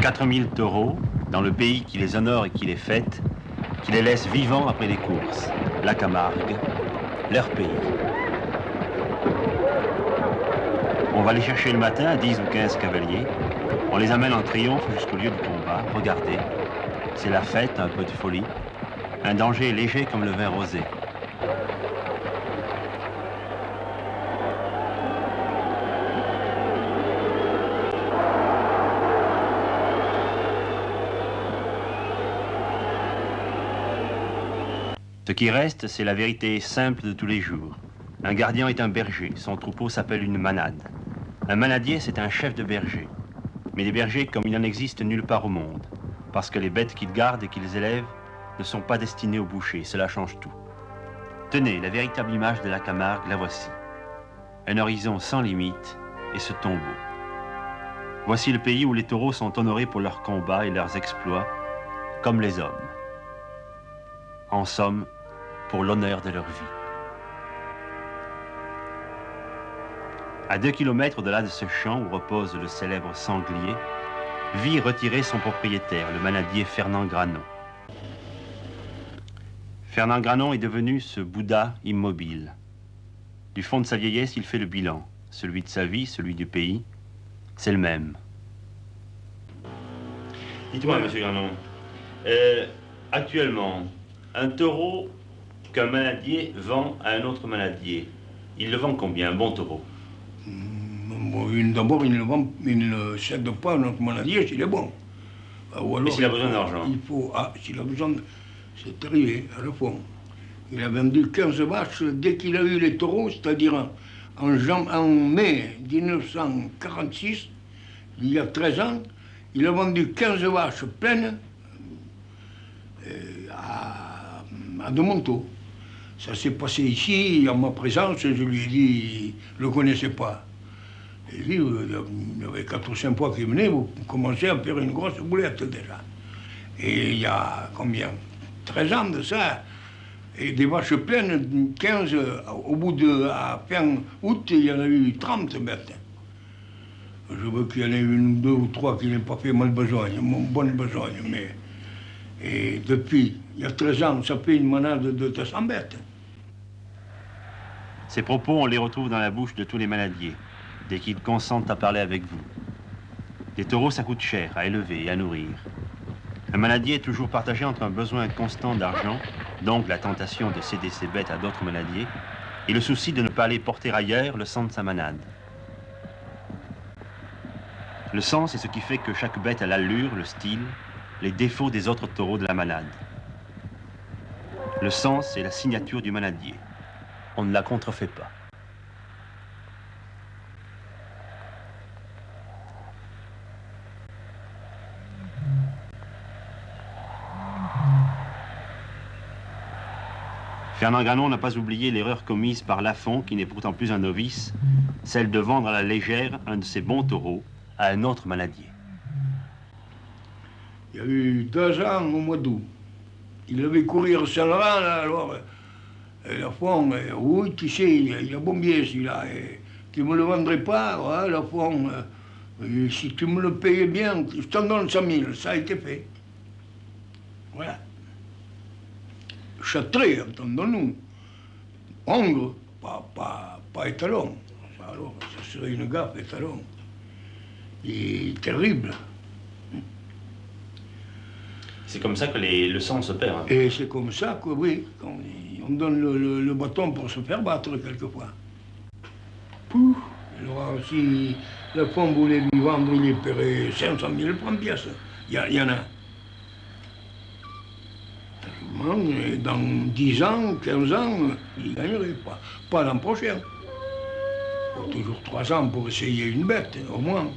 4000 taureaux, dans le pays qui les honore et qui les fête, qui les laisse vivants après les courses, la Camargue, leur pays. On va les chercher le matin à 10 ou 15 cavaliers, on les amène en triomphe jusqu'au lieu du combat, regardez, c'est la fête, un peu de folie, un danger léger comme le vin rosé. Ce qui reste, c'est la vérité simple de tous les jours. Un gardien est un berger, son troupeau s'appelle une manade. Un manadier, c'est un chef de berger. Mais des bergers comme il n'en existe nulle part au monde, parce que les bêtes qu'ils gardent et qu'ils élèvent ne sont pas destinées au boucher, cela change tout. Tenez, la véritable image de la Camargue, la voici. Un horizon sans limite et ce tombeau. Voici le pays où les taureaux sont honorés pour leurs combats et leurs exploits, comme les hommes. En somme, pour l'honneur de leur vie. À 2 kilomètres de là de ce champ où repose le célèbre sanglier, vit retiré son propriétaire, le manadier Fernand Granon. Fernand Granon est devenu ce Bouddha immobile. Du fond de sa vieillesse, il fait le bilan. Celui de sa vie, celui du pays, c'est le même. Dites-moi, monsieur Granon, actuellement, un taureau qu'un manadier vend à un autre manadier, il le vend combien, un bon taureau? D'abord, il ne cède pas à notre manadier s'il est bon. Ou alors, et s'il a besoin d'argent? Il faut. Ah, s'il a besoin. C'est arrivé, à le fond. Il a vendu 15 vaches dès qu'il a eu les taureaux, c'est-à-dire en mai 1946, il y a 13 ans, il a vendu 15 vaches pleines à De Montaut. Ça s'est passé ici, en ma présence, je lui ai dit, je ne le connaissais pas. Et lui, il y avait 4 ou 5 fois qu'il venait, vous commencez à faire une grosse boulette déjà. Et il y a combien? 13 ans de ça. Et des vaches pleines, 15, au bout de, à fin août, il y en a eu 30 bêtes. Je veux qu'il y en ait une, 2 ou 3 qui n'aient pas fait mal besogne, bonne besogne, mais... Et depuis, il y a 13 ans, ça fait une manade de 200 bêtes. Ces propos, on les retrouve dans la bouche de tous les manadiers, dès qu'ils consentent à parler avec vous. Les taureaux, ça coûte cher à élever et à nourrir. Un manadier est toujours partagé entre un besoin constant d'argent, donc la tentation de céder ses bêtes à d'autres manadiers, et le souci de ne pas aller porter ailleurs le sang de sa manade. Le sang, c'est ce qui fait que chaque bête a l'allure, le style, les défauts des autres taureaux de la manade. Le sang, c'est la signature du manadier. On ne la contrefait pas. Fernand Granon n'a pas oublié l'erreur commise par Lafont, qui n'est pourtant plus un novice, celle de vendre à la légère un de ses bons taureaux à un autre manadier. Il y a eu 2 ans au mois d'août. Il avait courir Saint-Laurent, alors Lafont, oui, tu sais, il a bombier celui-là. Tu ne me le vendrais pas, ouais, Lafont, si tu me le payais bien, je t'en donne 100 000, ça a été fait. Voilà. Châtré, entendons-nous. Hongre, pas étalon. Alors, ça serait une gaffe, étalon. Et terrible. C'est comme ça que le sang se perd. Hein. Et c'est comme ça que, oui, on donne le bâton pour se faire battre quelquefois. Pouf. Alors, si la femme voulait lui vendre, il lui paierait 500 000 francs pièce. Il y en a. Et dans 10 ans, 15 ans, il ne gagnerait pas. Pas l'an prochain. Il faut toujours 3 ans pour essayer une bête, au moins.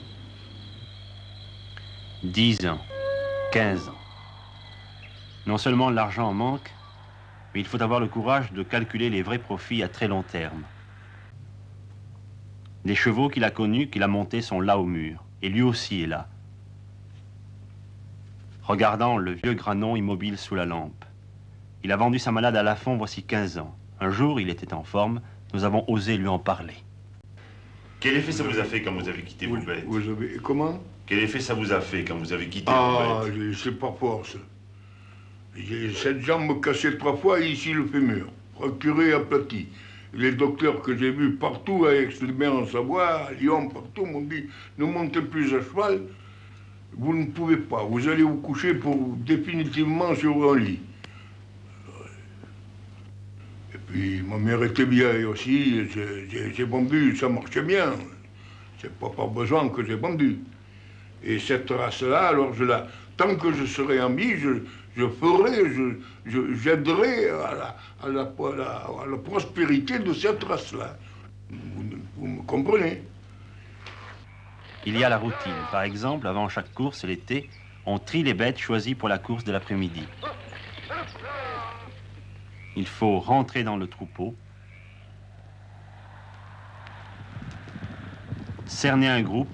10 ans, 15 ans. Non seulement l'argent manque, mais il faut avoir le courage de calculer les vrais profits à très long terme. Les chevaux qu'il a connus, qu'il a montés, sont là au mur, et lui aussi est là, regardant le vieux Granon immobile sous la lampe. Il a vendu sa manade à Lafont voici 15 ans. Un jour, il était en forme, nous avons osé lui en parler. Quel effet ça vous a fait quand vous avez quitté vos bêtes? Comment? Quel effet ça vous a fait quand vous avez quitté Ah, vos bêtes? c'est pas force. J'ai cette jambe cassée 3 fois et ici le fémur, fracturé et aplati. Les docteurs que j'ai vus partout, à Aix-les-Bains en Savoie, à Lyon, partout, m'ont dit ne montez plus à cheval, vous ne pouvez pas, vous allez vous coucher définitivement sur un lit. Et puis ma mère était vieille aussi, j'ai vendu, ça marchait bien. C'est pas par besoin que j'ai vendu. Et cette race-là, alors tant que je serai en vie, je ferai, j'aiderai à la prospérité de cette race-là. Vous me comprenez? Il y a la routine. Par exemple, avant chaque course l'été, on trie les bêtes choisies pour la course de l'après-midi. Il faut rentrer dans le troupeau, cerner un groupe,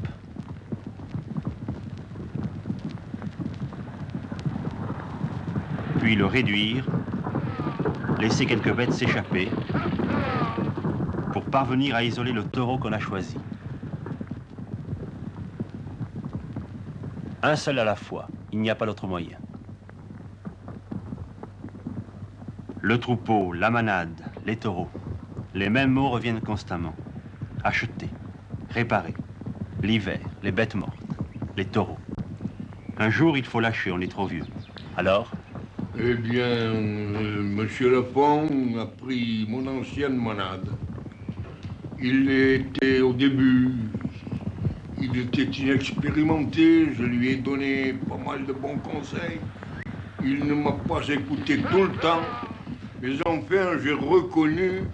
puis le réduire, laisser quelques bêtes s'échapper pour parvenir à isoler le taureau qu'on a choisi. Un seul à la fois, il n'y a pas d'autre moyen. Le troupeau, la manade, les taureaux, les mêmes mots reviennent constamment. Acheter, réparer, l'hiver, les bêtes mortes, les taureaux. Un jour, il faut lâcher, on est trop vieux. Alors? Eh bien, Monsieur Lafont a pris mon ancienne manade. Il était au début, il était inexpérimenté, je lui ai donné pas mal de bons conseils. Il ne m'a pas écouté tout le temps, mais enfin j'ai reconnu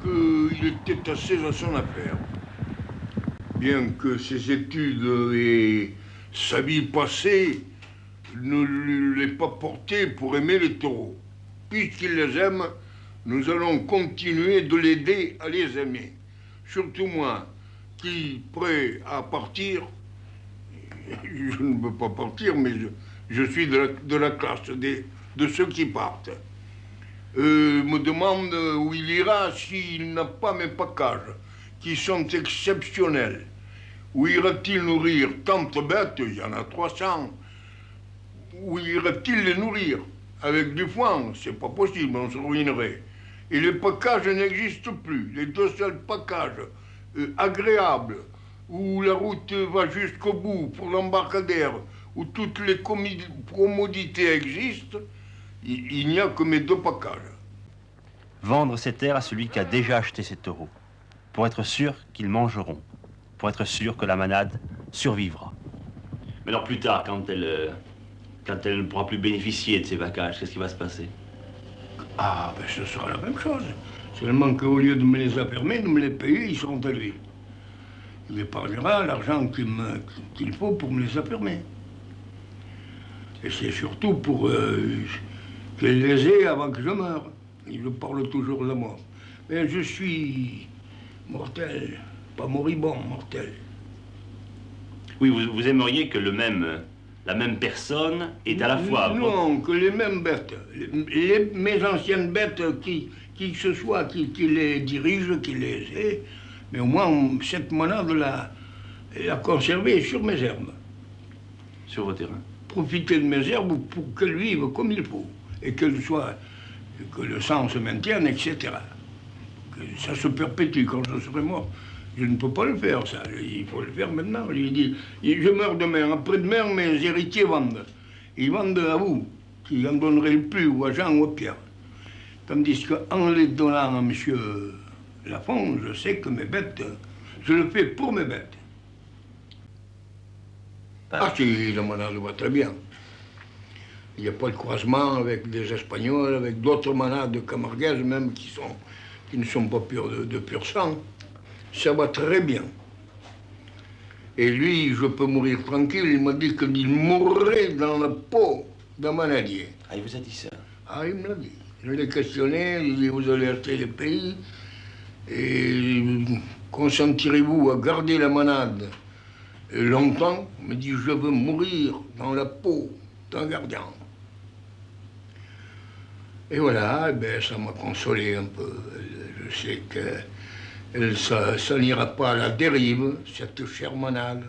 qu'il était assez à son affaire. Bien que ses études et sa vie passée ne lui l'aient pas porté pour aimer les taureaux. Puisqu'il les aime, nous allons continuer de l'aider à les aimer. Surtout moi, qui, prêt à partir, je ne veux pas partir, mais je suis de la classe de ceux qui partent. Me demande où il ira s'il n'a pas mes packages, qui sont exceptionnels. Où ira-t-il nourrir tant de bêtes? Il y en a 300. Où ira-t-il les nourrir? Avec du foin? C'est pas possible, on se ruinerait. Et les packages n'existent plus. Les deux seuls packages agréables, où la route va jusqu'au bout pour l'embarcadère, où toutes les commodités existent, il n'y a que mes 2 packages. Vendre ses terres à celui qui a déjà acheté ses taureaux, pour être sûr qu'ils mangeront, pour être sûr que la manade survivra. Mais alors plus tard, quand elle ne pourra plus bénéficier de ces packages, qu'est-ce qui va se passer? Ah, ben ce sera la même chose. Seulement qu'au lieu de me les affermer, de me les payer, ils seront à lui. Il m'épargnera l'argent qu'il faut pour me les affermer. Et c'est surtout pour qu'il les ait avant que je meure. Il parle toujours de la mort. Mais je suis mortel, pas moribond, mortel. Oui, vous aimeriez que la même personne est à la fois... Non, que les mêmes bêtes, mes anciennes bêtes, qui que ce soit, qui les dirige, qui les ait, mais au moins cette manade-là, la conserver sur mes herbes. Sur vos terrains. Profiter de mes herbes pour qu'elles vivent comme il faut, et que le sang se maintienne, etc. Que ça se perpétue quand je serai mort. Je ne peux pas le faire, ça. Il faut le faire maintenant. Je dis, je meurs demain. Après-demain, mes héritiers vendent. Ils vendent à vous, qui n'en donneraient plus, ou à Jean ou à Pierre. Tandis qu'en les donnant à M. Lafont, je sais que mes bêtes, je le fais pour mes bêtes. Ah si, la manade va très bien. Il n'y a pas de croisement avec des Espagnols, avec d'autres manades camarguaises même qui ne sont pas de pur sang. Ça va très bien. Et lui, je peux mourir tranquille. Il m'a dit qu'il mourrait dans la peau d'un manadier. Ah, il vous a dit ça? Ah, il me l'a dit. Je l'ai questionné, il dit, vous allez acheter les pays et consentirez-vous à garder la manade longtemps? Il me dit, je veux mourir dans la peau d'un gardien. Et voilà, ben, ça m'a consolé un peu. Je sais que ça n'ira pas à la dérive, cette chère manade.